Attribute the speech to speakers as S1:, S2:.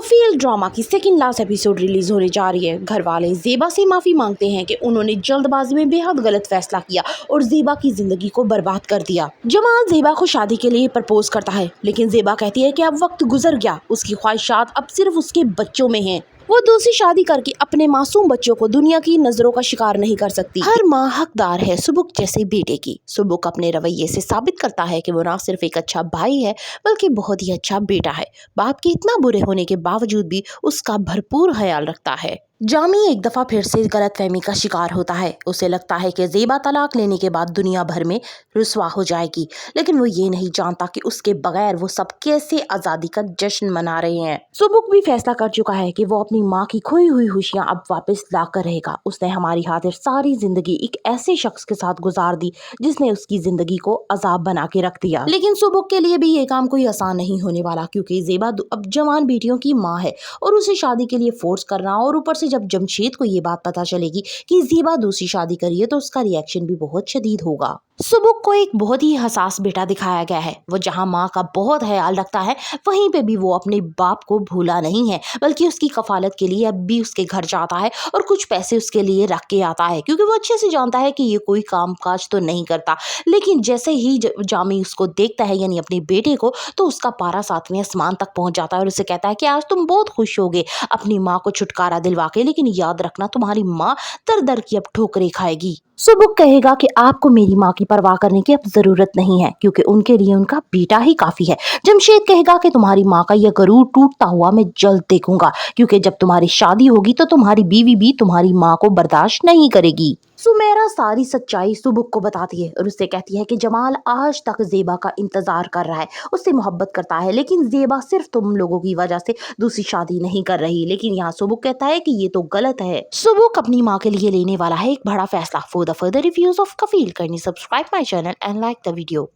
S1: कफील drama की second last episode release होने जा रही है। घर वाले ज़ेबा से माफ़ी मांगते हैं कि उन्होंने जल्दबाजी में बेहद गलत फैसला किया और ज़ेबा की जिंदगी को बर्बाद कर दिया। जमाल ज़ेबा को शादी के लिए प्रपोज करता है, लेकिन ज़ेबा कहती है कि अब वक्त गुजर गया, उसकी ख्वाहिशात अब सिर्फ उसके बच्चों में हैं। वो दूसरी शादी करके अपने मासूम बच्चों को दुनिया की नजरों का शिकार नहीं कर सकती। हर माँ हकदार है सुबुक जैसे बेटे की। सुबुक अपने रवैये से साबित करता है कि वो ना सिर्फ एक अच्छा भाई है बल्कि बहुत ही अच्छा बेटा है। बाप के इतना बुरे होने के बावजूद भी उसका भरपूर ख्याल रखता है। जामी एक दफा फिर से गलतफहमी का शिकार होता है। उसे लगता है कि ज़ेबा तलाक लेने के बाद दुनिया भर में रुसवा हो जाएगी, लेकिन वो ये नहीं जानता कि उसके बगैर वो सब कैसे आज़ादी का जश्न मना रहे हैं। सुबुक भी फैसला कर चुका है कि वो अपनी माँ की खोई हुई खुशियाँ अब वापस ला कर रहेगा। उसने हमारी खातिर सारी जिंदगी एक ऐसे शख्स के साथ गुजार दी जिसने उसकी जिंदगी को अजाब बना के रख दिया। लेकिन सुबुक के लिए भी ये काम कोई आसान नहीं होने वाला, क्योंकि ज़ेबा अब जवान बेटियों की माँ है और उसे शादी के लिए फोर्स करना, और ऊपर से जब जमशेद को ये बात पता चलेगी कि ज़ेबा दूसरी शादी करी है तो उसका रिएक्शन भी बहुत शदीद होगा। सुबुक को एक बहुत ही हसास बेटा दिखाया गया है। वो जहां माँ का बहुत ख्याल रखता है, वहीं पे भी वो अपने बाप को भूला नहीं है, बल्कि उसकी कफालत के लिए अब भी उसके घर जाता है और कुछ पैसे उसके लिए रख के आता है, क्योंकि वो अच्छे से जानता है कि ये कोई काम काज तो नहीं करता। लेकिन जैसे ही जामी उसको देखता है, यानी अपने बेटे को, तो उसका पारा 7वें आसमान तक पहुंच जाता है और उसे कहता है कि आज तुम बहुत खुश होगे अपनी माँ को छुटकारा दिलवा के, लेकिन याद रखना तुम्हारी माँ दर दर की अब ठोकरें खाएगी। सुबुक कहेगा कि आपको मेरी माँ की परवाह करने की अब जरूरत नहीं है, क्योंकि उनके लिए उनका बेटा ही काफी है। जमशेद कहेगा कि तुम्हारी माँ का यह गरूर टूटता हुआ मैं जल्द देखूंगा, क्योंकि जब तुम्हारी शादी होगी तो तुम्हारी बीवी भी तुम्हारी माँ को बर्दाश्त नहीं करेगी। सुमेरा सारी सच्चाई सुबुक को बताती है और उससे कहती है कि जमाल आज तक ज़ेबा का इंतजार कर रहा है, उससे मोहब्बत करता है, लेकिन ज़ेबा सिर्फ तुम लोगों की वजह से दूसरी शादी नहीं कर रही। लेकिन यहाँ सुबुक कहता है कि ये तो गलत है। सुबुक अपनी माँ के लिए लेने वाला है एक बड़ा फैसला। For the further reviews of Kafeel, करनी subscribe my channel and like the video.